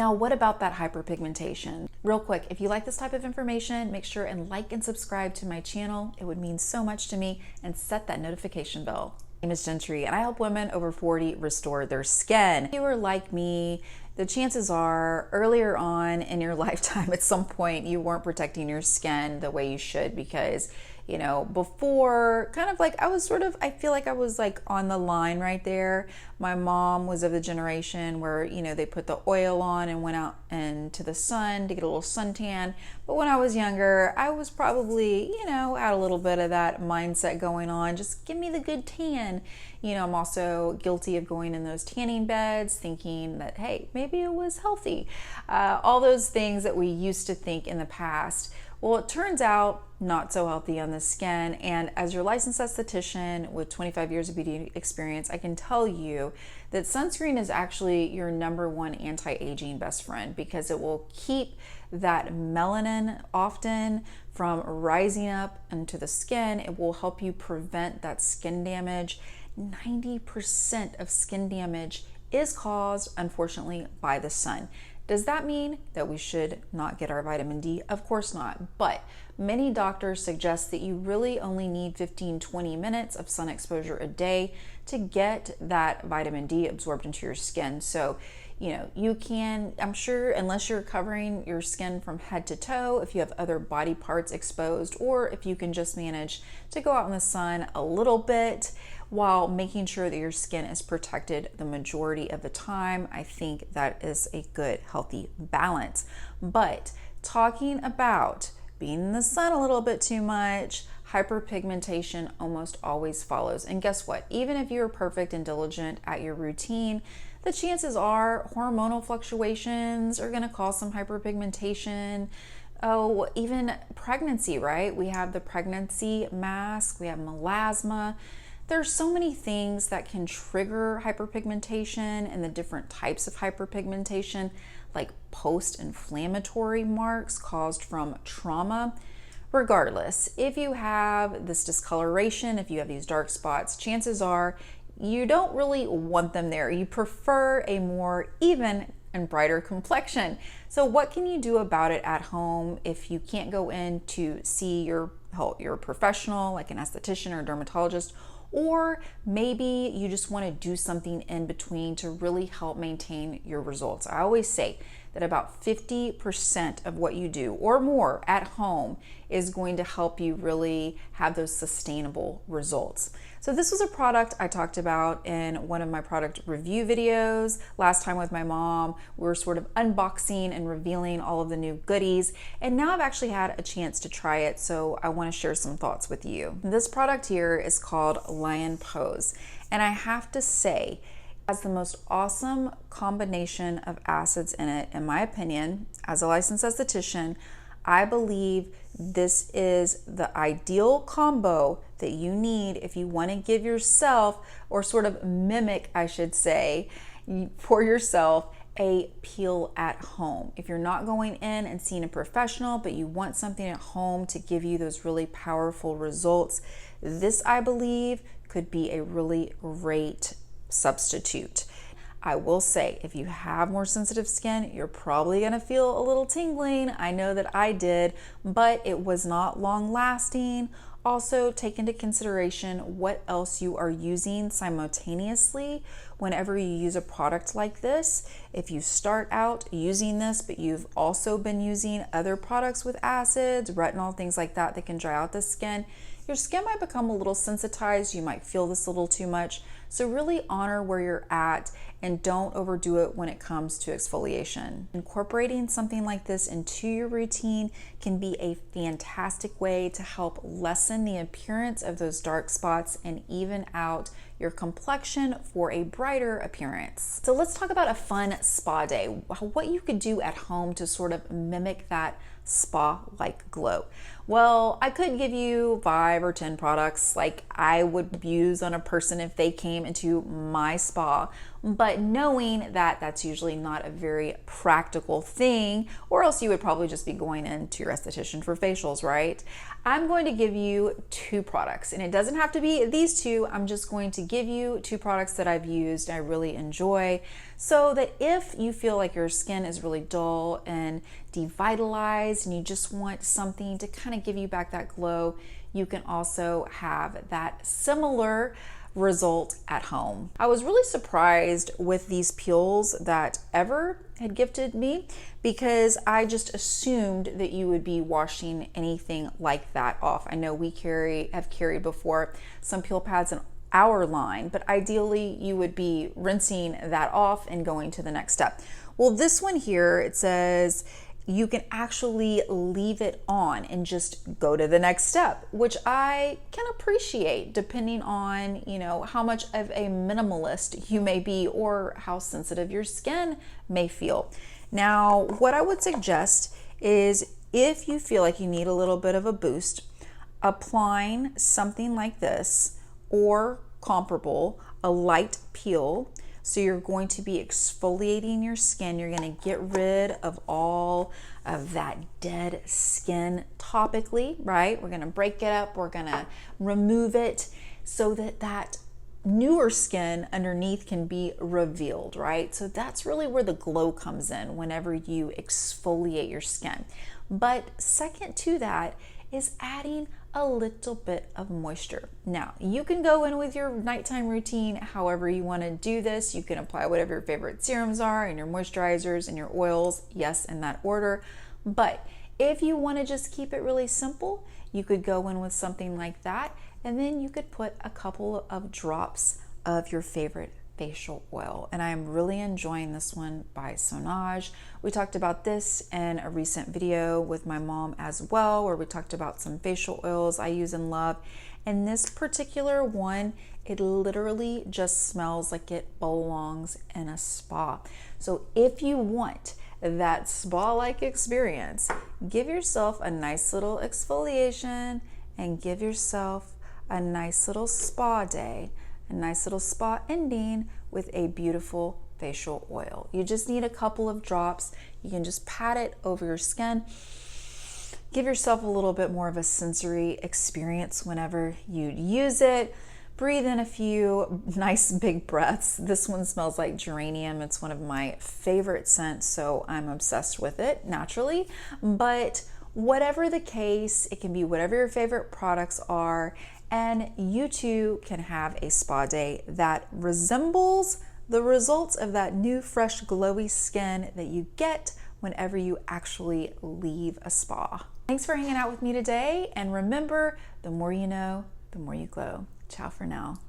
Now, what about that hyperpigmentation? Real quick, if you like this type of information, make sure and like and subscribe to my channel. It would mean so much to me, and set that notification bell. My name is Jentri, and I help women over 40 restore their skin. If you are like me, the chances are earlier on in your lifetime at some point you weren't protecting your skin the way you should, because before, kind of like I feel like I was like on the line right there. My mom was of the generation where, they put the oil on and went out into the sun to get a little suntan. But when I was younger, I was probably, had a little bit of that mindset going on. Just give me the good tan. I'm also guilty of going in those tanning beds thinking that, hey, maybe it was healthy. All those things that we used to think in the past. Well, it turns out not so healthy on the skin. And as your licensed esthetician with 25 years of beauty experience, I can tell you that sunscreen is actually your #1 anti-aging best friend, because it will keep that melanin often from rising up into the skin. It will help you prevent that skin damage. 90% of skin damage is caused, unfortunately, by the sun. Does that mean that we should not get our vitamin D? Of course not. But many doctors suggest that you really only need 15-20 minutes of sun exposure a day to get that vitamin D absorbed into your skin. So, you can, I'm sure, unless you're covering your skin from head to toe, if you have other body parts exposed, or if you can just manage to go out in the sun a little bit while making sure that your skin is protected the majority of the time, I think that is a good, healthy balance. But talking about being in the sun a little bit too much, hyperpigmentation almost always follows. And guess what? Even if you're perfect and diligent at your routine, the chances are hormonal fluctuations are going to cause some hyperpigmentation. Oh, even pregnancy, right? We have the pregnancy mask, we have melasma. There's so many things that can trigger hyperpigmentation, and the different types of hyperpigmentation, like post-inflammatory marks caused from trauma. Regardless, if you have this discoloration, if you have these dark spots, chances are you don't really want them there. You prefer a more even and brighter complexion. So what can you do about it at home if you can't go in to see your professional, like an esthetician or a dermatologist? Or maybe you just want to do something in between to really help maintain your results. I always say that about 50% of what you do or more at home is going to help you really have those sustainable results. So this was a product I talked about in one of my product review videos. Last time with my mom, we were sort of unboxing and revealing all of the new goodies. And now I've actually had a chance to try it, so I want to share some thoughts with you. This product here is called Lion Pose. And I have to say, it has the most awesome combination of acids in it, in my opinion. As a licensed esthetician, I believe this is the ideal combo that you need if you want to give yourself, or sort of mimic, I should say, for yourself, a peel at home. If you're not going in and seeing a professional, but you want something at home to give you those really powerful results, this, I believe, could be a really great substitute. I will say, if you have more sensitive skin, you're probably gonna feel a little tingling. I know that I did, but it was not long lasting. Also, take into consideration what else you are using simultaneously whenever you use a product like this. If you start out using this, but you've also been using other products with acids, retinol, things like that that can dry out the skin, your skin might become a little sensitized. You might feel this a little too much. So really honor where you're at and don't overdo it when it comes to exfoliation. Incorporating something like this into your routine can be a fantastic way to help lessen the appearance of those dark spots and even out your complexion for a brighter appearance. So let's talk about a fun spa day, what you could do at home to sort of mimic that spa-like glow. Well, I could give you 5 or 10 products like I would use on a person if they came came into my spa, but knowing that that's usually not a very practical thing, or else you would probably just be going into your esthetician for facials, right? I'm going to give you 2 products, and it doesn't have to be these 2. I'm just going to give you 2 products that I've used and I really enjoy, so that if you feel like your skin is really dull and devitalized and you just want something to kind of give you back that glow, you can also have that similar result at home. I was really surprised with these peels that Ever had gifted me, because I just assumed that you would be washing anything like that off. I know we have carried before some peel pads in our line, but ideally you would be rinsing that off and going to the next step. Well, this one here, it says you can actually leave it on and just go to the next step, which I can appreciate depending on, how much of a minimalist you may be or how sensitive your skin may feel. Now, what I would suggest is, if you feel like you need a little bit of a boost, applying something like this or comparable, a light peel. So you're going to be exfoliating your skin. You're going to get rid of all of that dead skin topically, right? We're going to break it up. We're going to remove it so that that newer skin underneath can be revealed, right? So that's really where the glow comes in whenever you exfoliate your skin. But second to that is adding a little bit of moisture. Now, you can go in with your nighttime routine however you want to do this. You can apply whatever your favorite serums are and your moisturizers and your oils, yes, in that order. But if you want to just keep it really simple, you could go in with something like that, and then you could put a couple of drops of your favorite facial oil. And I am really enjoying this one by Sonage. We talked about this in a recent video with my mom as well, where we talked about some facial oils I use and love. And this particular one, it literally just smells like it belongs in a spa. So if you want that spa-like experience, give yourself a nice little exfoliation and give yourself a nice little spa day, a nice little spa ending with a beautiful facial oil. You just need a couple of drops. You can just pat it over your skin. Give yourself a little bit more of a sensory experience whenever you use it. Breathe in a few nice big breaths. This one smells like geranium. It's one of my favorite scents, so I'm obsessed with it naturally. But whatever the case, it can be whatever your favorite products are, and you too can have a spa day that resembles the results of that new, fresh, glowy skin that you get whenever you actually leave a spa. Thanks for hanging out with me today, and remember, the more you know, the more you glow. Ciao for now.